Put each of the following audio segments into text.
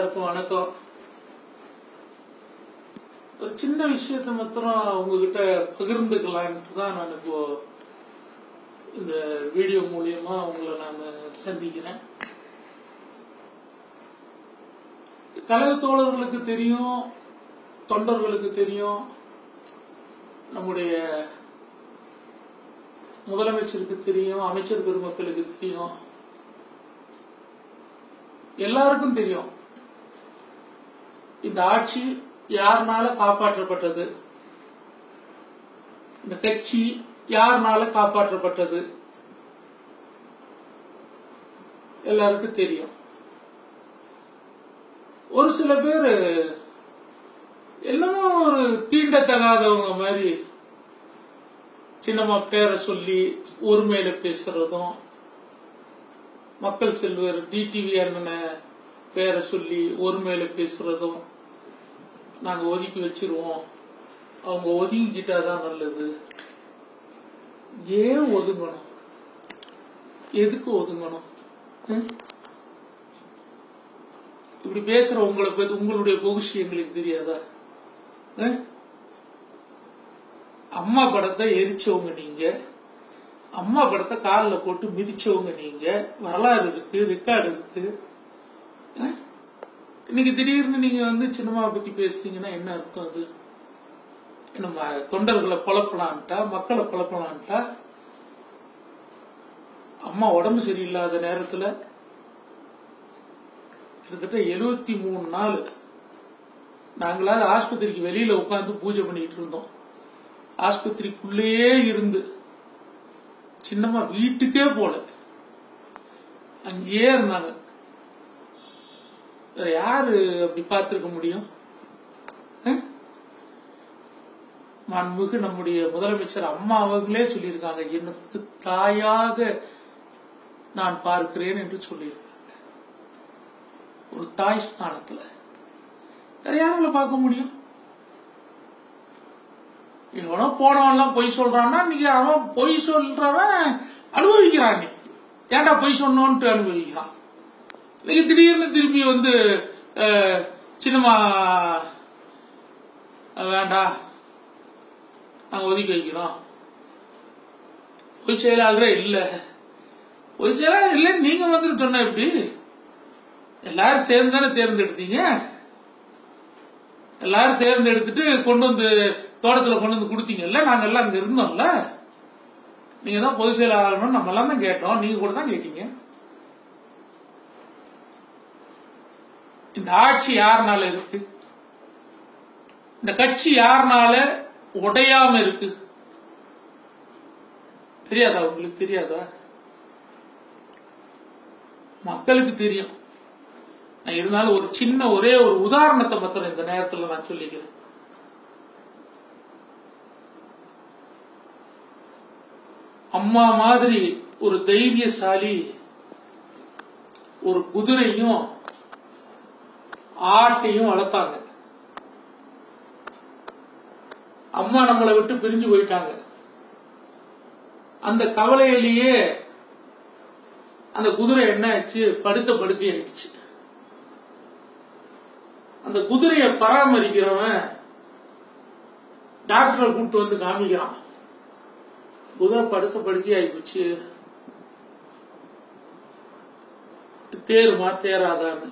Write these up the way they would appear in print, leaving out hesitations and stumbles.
எல்லாருக்கும் வணக்கம். ஒரு சின்ன விஷயத்தை மாத்திரம் உங்ககிட்ட பகிர்ந்துக்கலான்ட்டு தான் நான் இப்போ இந்த வீடியோ மூலியமா உங்களை நான் சந்திக்கிறேன். கழக தோழர்களுக்கு தெரியும், தொண்டர்களுக்கு தெரியும், நம்முடைய முதலமைச்சருக்கு தெரியும், அமைச்சர் பெருமக்களுக்கு தெரியும், எல்லாருக்கும் தெரியும் இந்த ஆட்சி யாருனால காப்பாற்றப்பட்டது, இந்த கட்சி யாருனால காப்பாற்றப்பட்டது எல்லாருக்கும் தெரியும். ஒரு சில பேர் என்னமோ ஒரு தீண்டத்தகாதவங்க மாதிரி சின்னம்மா பேரை சொல்லி ஒருமையில பேசுறதும், மக்கள் செல்வர் டிடிவி அண்ணன பேரை சொல்லி ஒருமையில பேசுறதும், நாங்க ஒதுக்கி வச்சிருவோம், அவங்க ஒதுங்கிக்கிட்டாதான் நல்லது. ஏன் ஒதுங்கணும்? எதுக்கு ஒதுங்கணும்? இப்படி பேசுற உங்களை பத்தி உங்களுடைய பகுஷி எங்களுக்கு தெரியாதா? அம்மா படத்தை எரிச்சவங்க நீங்க, அம்மா படத்தை காலில் போட்டு மிதிச்சவங்க நீங்க, வரலாறு இருக்கு, ரெக்கார்டு இருக்கு. இன்னைக்கு திடீர்னு நீங்க சின்னம்மாவை பத்தி பேசுறீங்கன்னா என்ன அர்த்தம்? அது நம்ம தொண்டர்களை குழப்பலான்ட்டா, மக்களை குழப்பலான்ட்டா? அம்மா உடம்பு சரியில்லாத நேரத்துல கிட்டத்தட்ட 73 நாள் நாங்களாவது ஆஸ்பத்திரிக்கு வெளியில உட்காந்து பூஜை பண்ணிட்டு இருந்தோம். ஆஸ்பத்திரிக்குள்ளேயே இருந்து சின்னம்மா வீட்டுக்கே போல, அங்கேயே இருந்தாங்க. வேற யாரு அப்படி பார்த்திருக்க முடியும்? மாண்புமிகு நம்முடைய முதலமைச்சர் அம்மா அவர்களே சொல்லியிருக்காங்க, எனக்கு தாயாக நான் பார்க்கிறேன் என்று சொல்லியிருக்காங்க. ஒரு தாய் ஸ்தானத்துல வேற யாரால பார்க்க முடியும்? இவனோ போனவன்லாம் பொய் சொல்றான்னா இன்னைக்கு அவன் பொய் சொல்றவன் அனுபவிக்கிறான். இன்னைக்கு ஏன்டா பொய் சொன்னோன்ட்டு அனுபவிக்கிறான். இன்னைக்கு திடீர்னு திரும்பி சினிமா வேண்டாம் நாங்க ஒதுக்கி வைக்கிறோம், பொய் செயலாளரே இல்லை, பொய் செயலாளர் இல்லை நீங்க சொன்ன எப்படி? எல்லாரும் சேர்ந்து தானே தேர்ந்தெடுத்தீங்க. எல்லாரும் தேர்ந்தெடுத்துட்டு கொண்டு தோட்டத்துல கொண்டு கொடுத்தீங்கல்ல, நாங்க எல்லாம் அங்க இருந்தோம்ல. நீங்க தான் பொதுச் செயலாளர் நம்ம எல்லாம் தான் கேட்டோம், நீங்க கூட தான் கேட்டீங்க. இந்த ஆட்சி யாருனால இருக்கு? இந்த கட்சி யாருனால உடையாம இருக்கு? தெரியாதா? உங்களுக்கு தெரியாதா? மக்களுக்கு தெரியும். இருந்தாலும் ஒரு சின்ன ஒரே ஒரு உதாரணத்தை மாத்திரம் இந்த நேரத்தில் நான் சொல்லிக்கிறேன். அம்மா மாதிரி ஒரு தைரியசாலி ஒரு குதிரையும் ஆட்டையும் வளர்த்தாங்க. அம்மா நம்மளை விட்டு பிரிஞ்சு போயிட்டாங்க. அந்த கவலையிலேயே அந்த குதிரை என்ன ஆச்சு? படுத்த படுக்கை ஆயிடுச்சு. அந்த குதிரையை பராமரிக்கிறவன் டாக்டரை கூப்பிட்டு காமிக்கிறான், குதிரை படுத்த படுக்கை ஆயிடுச்சு, தேருமா தேராதான்னு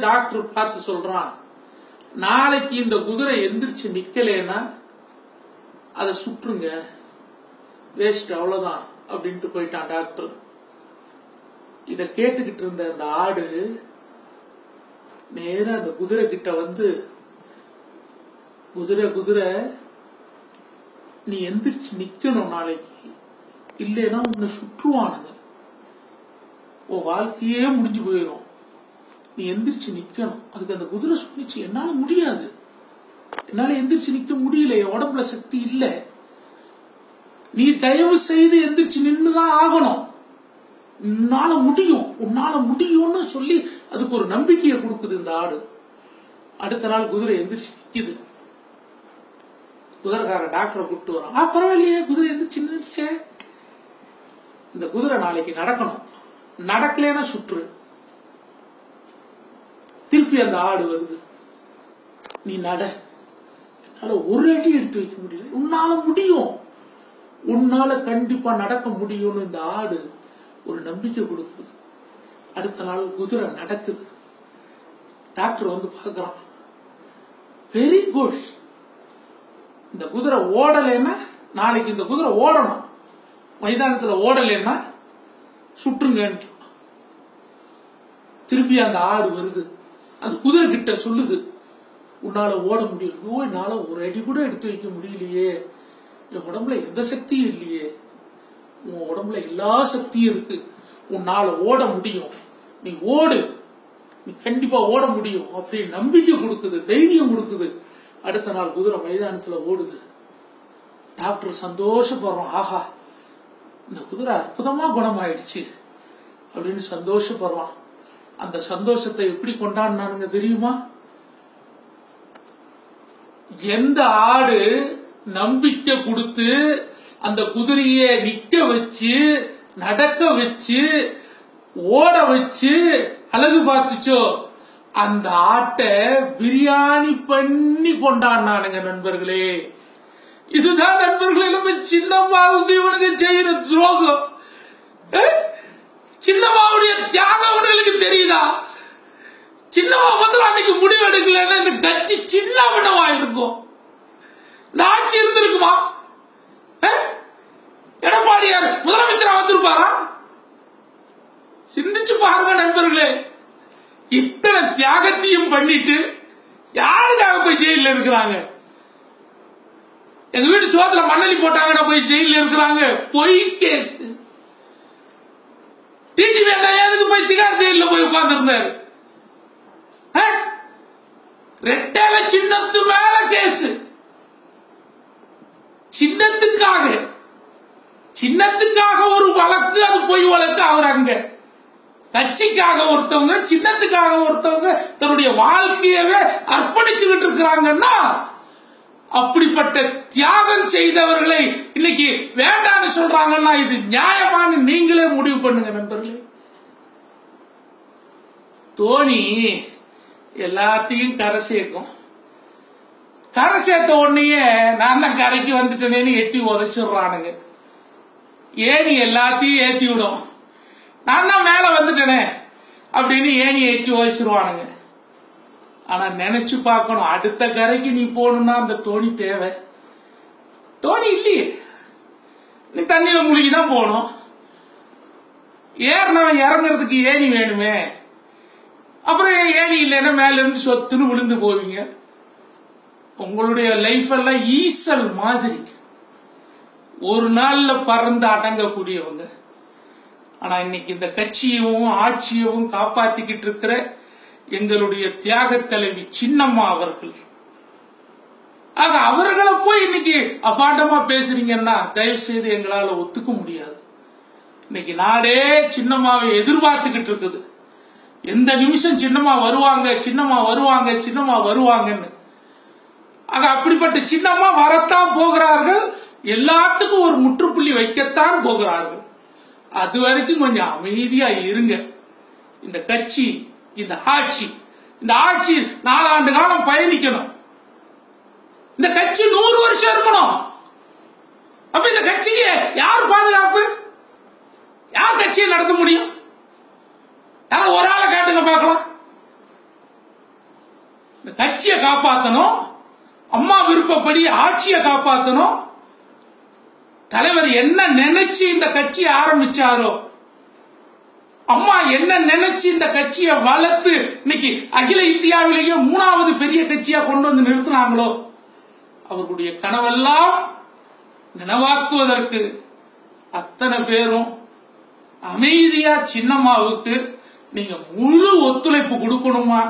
டாக்டர் பார்த்து சொல்றான், நாளைக்கு இந்த குதிரை எந்திரிச்சு நிக்கலன்னா அதை சுற்றுங்க, வேஸ்ட், அவ்வளவுதான் அப்படின்ட்டு போயிட்டான் டாக்டர். இத கேட்டுக்கிட்டு இருந்த அந்த ஆடு நேரா அந்த குதிரை கிட்ட குதிரை குதிரை நீ எந்திரிச்சு நிக்கணும் நாளைக்கு, இல்லைன்னா உன்னை சுற்றுவானுங்க, உன் வாழ்க்கையே முடிஞ்சு போயிடும், நீ எந்திரிச்சு நிக்கணும். அதுக்கு அந்த குதிரை சொல்லிச்சு, என்னால முடியாது, என்னால எந்திரிச்சு நிக்க முடியல, என் உடம்புல சக்தி இல்லை, நீ தயவு செய்து எந்திரிச்சு நின்னுதான் ஆகணும், உன்னால முடியும், உன்னால முடியும்னு சொல்லி அதுக்கு ஒரு நம்பிக்கையை கொடுக்குது இந்த ஆடு. அடுத்த நாள் குதிரை எந்திரிச்சு நிக்குது. குதிரைக்காரன் டாக்டரை கூப்பிட்டு வரான். பரவாயில்லையே, குதிரை எந்திரிச்சு நின்னுச்சே, இந்த குதிரை நாளைக்கு நடக்கணும், நடக்கலன்னா சுற்று. திருப்பி அந்த ஆடு வருது. நீ நட. என்னால ஒரு அடி எடுத்து வைக்க முடியல. உன்னால முடியும், உன்னால கண்டிப்பா நடக்க முடியும்னு இந்த ஆடு ஒரு நம்பிக்கை கொடுக்குது. அடுத்த நாள் குதிரை நடக்குது. டாக்டர் வந்து பார்க்கறான். Very good. இந்த குதிரை ஓடலைன்னா, நாளைக்கு இந்த குதிரை ஓடணும், மைதானத்துல ஓடலைன்னா சுற்றுங்கன்ட்டு. திருப்பி அந்த ஆடு வருது. அந்த குதிரை கிட்ட சொல்லுது, உன்னால ஓட முடியும். ஐயோ, என்னால ஒரு அடி கூட எடுத்து வைக்க முடியலையே, என் உடம்புல எந்த சக்தியும் இல்லையே. உன் உடம்புல எல்லா சக்தியும் இருக்கு, உன்னால ஓட முடியும், நீ ஓடு, நீ கண்டிப்பா ஓட முடியும் அப்படின்னு நம்பிக்கை கொடுக்குது, தைரியம் கொடுக்குது. அடுத்த நாள் குதிரை மைதானத்துல ஓடுது. டாக்டர் சந்தோஷப்படுறோம். ஆஹா, இந்த குதிரை அற்புதமா குணமாயிடுச்சு அப்படின்னு சந்தோஷப்படுறான். அந்த சந்தோஷத்தை எப்படி கொண்டாடினானுங்க தெரியுமா? எந்த ஆடு நம்பிக்கை கொடுத்து அந்த குதிரையை நிக்க வச்சு, நடக்க வச்சு, ஓட வச்சு அழகு பார்த்துச்சோ, அந்த ஆட்டை பிரியாணி பண்ணி கொண்டாடினானுங்க நண்பர்களே. இதுதான் நண்பர்களே நம்ம சின்னம்மாவுக்கு இவனுக்கு செய்யற துரோகம். சின்னம்மாவுடைய தியாகம் அவர்களுக்கு தெரியுதா? சின்னம்மா வந்து அன்னைக்கு முடிவு எடுக்கலன்னா இந்த கட்சி சின்ன வினவா இருக்கும். இந்த ஆட்சி இருந்திருக்குமா? எடப்பாடியார் முதலமைச்சரா வந்திருப்பாரா? சிந்திச்சு பாருங்க நண்பர்களே. இத்தனை தியாகத்தையும் பண்ணிட்டு யாருக்காக போய் ஜெயில இருக்கிறாங்க? எங்க வீட்டு சோத்துல மண்ணலி போட்டாங்கன்னா போய் ஜெயில இருக்கிறாங்க. பொய் கேஸ். டிடிவி அண்ணா எதுக்கு போய் திகார் ஜெயில போய் உட்கார்ந்து இருந்தாரு? ரெட்டை சின்னத்து மேல கேஸ். சின்னத்துக்காக ஒரு வழக்கு, அது பொய் வழக்கு. அவர் அங்க கட்சிக்காக ஒருத்தவங்க, சின்னத்துக்காக ஒருத்தவங்க தன்னுடைய வாழ்க்கையவே அர்ப்பணிச்சுக்கிட்டு இருக்கிறாங்கன்னா, அப்படிப்பட்ட தியாகம் செய்தவர்களை இன்னைக்கு வேண்டான்னு சொல்றாங்கன்னா இது நியாயமான நீங்களே முடிவு பண்ணுங்க நண்பர்களே. தோனி எல்லாத்தையும் கரை சேர்க்கும். கரை சேர்த்த உடனே நான் தான் கரைக்கு வந்துட்டேனேன்னு எட்டி உதைச்சிடுறானுங்க. ஏணி எல்லாத்தையும் ஏத்தி விடும். நான் தான் மேல வந்துட்டேனே அப்படின்னு ஏணி எட்டி உதைச்சிருவானுங்க. ஆனா நினைச்சு பார்க்கணும், அடுத்த கரைக்கு நீ போகணும்னா அந்த தோணி தேவை. தோணி இல்லையே, நீ தண்ணியில மூழ்கிதான் போகணும். ஏறினவன் இறங்குறதுக்கு ஏணி வேணுமே. அப்புறம் ஏணி இல்லைன்னா மேல இருந்து சொத்துன்னு விழுந்து போவீங்க. உங்களுடைய லைஃப் எல்லாம் ஈசல் மாதிரி ஒரு நாள்ல பறந்து அடங்கக்கூடியவங்க. ஆனா இன்னைக்கு இந்த கட்சியவும் ஆட்சியவும் காப்பாத்திக்கிட்டு இருக்கிற எங்களுடைய தியாக தலைவி சின்னம்மா அவர்கள். ஆக அவர்களை போய் இன்னைக்கு அபாண்டமா பேசுறீங்கன்னா தயவு செய்து எங்களால ஒத்துக்க முடியாது. இன்னைக்கு நாடே சின்னம்மாவை எதிர்பார்த்துக்கிட்டு இருக்குது. எந்த நிமிஷம் சின்னம்மா வருவாங்க, சின்னம்மா வருவாங்க, சின்னம்மா வருவாங்கன்னு. ஆக அப்படிப்பட்ட சின்னம்மா வரத்தான் போகிறார்கள். எல்லாத்துக்கும் ஒரு முற்றுப்புள்ளி வைக்கத்தான் போகிறார்கள். அது வரைக்கும் கொஞ்சம் அமைதியா இருங்க. இந்த கட்சி, இந்த ஆட்சி 4 ஆண்டு காலம் பயணிக்கணும். இந்த கட்சி 100 வருஷம் இருக்கணும். அப்ப இந்த கட்சிக்கு யார் பாதுகாப்பு? யார் கட்சியை நடத்த முடியும்? யாரும் ஒரு ஆளை காட்டுங்க பார்க்கலாம். இந்த கட்சியை காப்பாற்றணும், அம்மா விருப்பப்படி ஆட்சியை காப்பாற்றணும். தலைவர் என்ன நினைச்சு இந்த கட்சியை ஆரம்பிச்சாரோ, அம்மா என்ன நினைச்சு இந்த கட்சியை வளர்த்து இன்னைக்கு அகில இந்தியாவிலேயே 3வது பெரிய கட்சியா கொண்டு வந்து நிறுத்தினாங்களோ, அவர்களுடைய கனவெல்லாம் நினைவாக்குவதற்கு அத்தனை பேரும் அமைதியா சின்னம்மாவுக்கு நீங்க முழு ஒத்துழைப்பு கொடுக்கணுமா?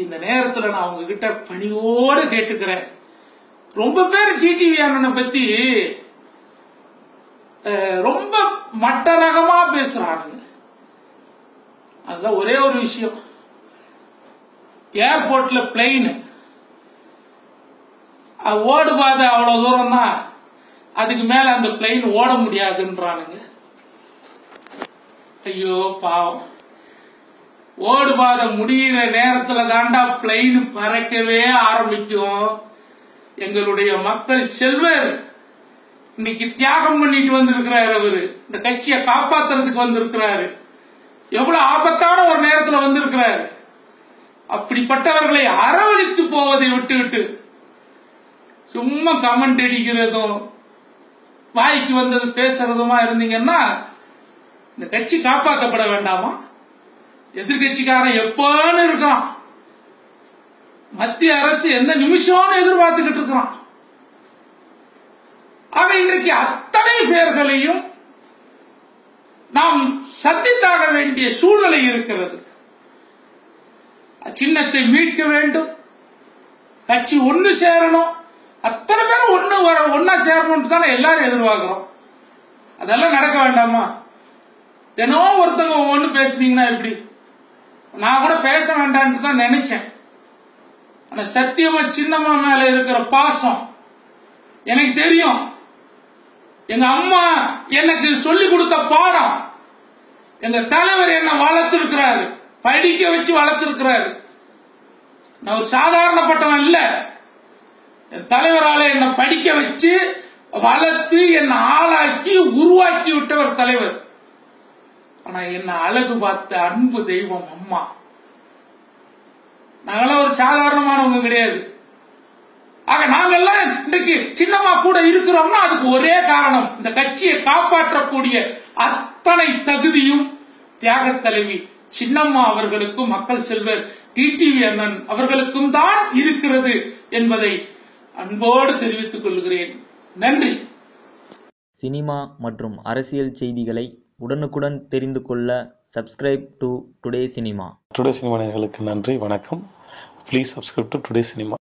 இந்த நேரத்தில் நான் உங்ககிட்ட பணியோடு கேட்டுக்கிறேன். ரொம்ப பேர் டிடிவி அண்ணனை பத்தி ரொம்ப மட்ட ரகமா பேசுறானுங்க. அதுதான் ஒரே ஒரு விஷயம். ஏர்போர்ட்ல பிளைன் ஓடு பாதை அவ்வளவு தூரம் தான், அதுக்கு மேல அந்த பிளைன் ஓட முடியாதுன்றானுங்க. ஐயோ பாவம். ஓடுபாதை முடிகிற நேரத்துல தாண்டா பிளைன் பறக்கவே ஆரம்பிக்கும். எங்களுடைய மக்கள் செல்வர் இன்னைக்கு தியாகம் பண்ணிட்டு வந்திருக்கிறாரு. அவரு இந்த கட்சியை காப்பாத்துறதுக்கு வந்திருக்கிறாரு. எவ்வளவு ஆபத்தான ஒரு நேரத்துல வந்திருக்கிறாரு. அப்படிப்பட்டவர்களை அரவணைத்து போவதை விட்டுவிட்டு சும்மா கமெண்ட் அடிக்கிறதும் வாய்க்கு வந்தது பேசுறதுமா இருந்தீங்கன்னா இந்த கட்சி காப்பாற்றப்பட வேண்டாமா? எதிர்கட்சிக்காரன் எப்பன்னு இருக்கிறான். மத்திய அரசு எந்த நிமிஷம்னு எதிர்பார்த்துக்கிட்டு இருக்கிறான். ஆக இன்றைக்கு அத்தனை பேர்களையும் நாம் சந்தித்தாக வேண்டிய சூழ்நிலை இருக்கிறது. சின்னத்தை மீட்க வேண்டும், கட்சி ஒண்ணு சேரணும், அத்தனை பேரும் ஒன்னா சேரணும் தானே எல்லாரும் எதிர்பார்க்கிறோம். அதெல்லாம் நடக்க வேண்டாமா? தினமும் ஒருத்தவங்க ஒண்ணு பேசுனீங்கன்னா எப்படி? நான் கூட பேச வேண்டாம்னு தான் நினைச்சேன். ஆனா சத்தியமா சின்னம்மா மேல இருக்கிற பாசம் எனக்கு தெரியும். எங்க அம்மா எனக்கு சொல்லி கொடுத்த பாடம், எங்க தலைவர் என்ன வளர்த்திருக்கிறாரு, படிக்க வச்சு வளர்த்திருக்கிறாரு. நான் ஒரு சாதாரணப்பட்டவன் இல்ல. என் தலைவரால என்ன படிக்க வச்சு வளர்த்து என்ன ஆளாக்கி உருவாக்கி விட்டவர் தலைவர். ஆனா என்ன அழகு பார்த்த அன்பு தெய்வம் அம்மா. நாங்கெல்லாம் ஒரு சாதாரணமானவங்க கிடையாது. ஆக நாங்கெல்லாம் இன்றைக்கு சின்னம்மா கூட இருக்கிறோம்னா அதுக்கு ஒரே காரணம், இந்த கட்சியை காப்பாற்றக்கூடிய அத்தனை தகுதியும் தியாக தலைவி சின்னம்மா அவர்களுக்கும் மக்கள் செல்வர் டிடிவி அண்ணன் அவர்களுக்கும் தான் இருக்கிறது என்பதை அன்போடு தெரிவித்துக் கொள்கிறேன். நன்றி. சினிமா மற்றும் அரசியல் செய்திகளை உடனுக்குடன் தெரிந்து கொள்ள subscribe to today cinema. Today cinema நேயர்களுக்கு நன்றி, வணக்கம். Please subscribe to today cinema.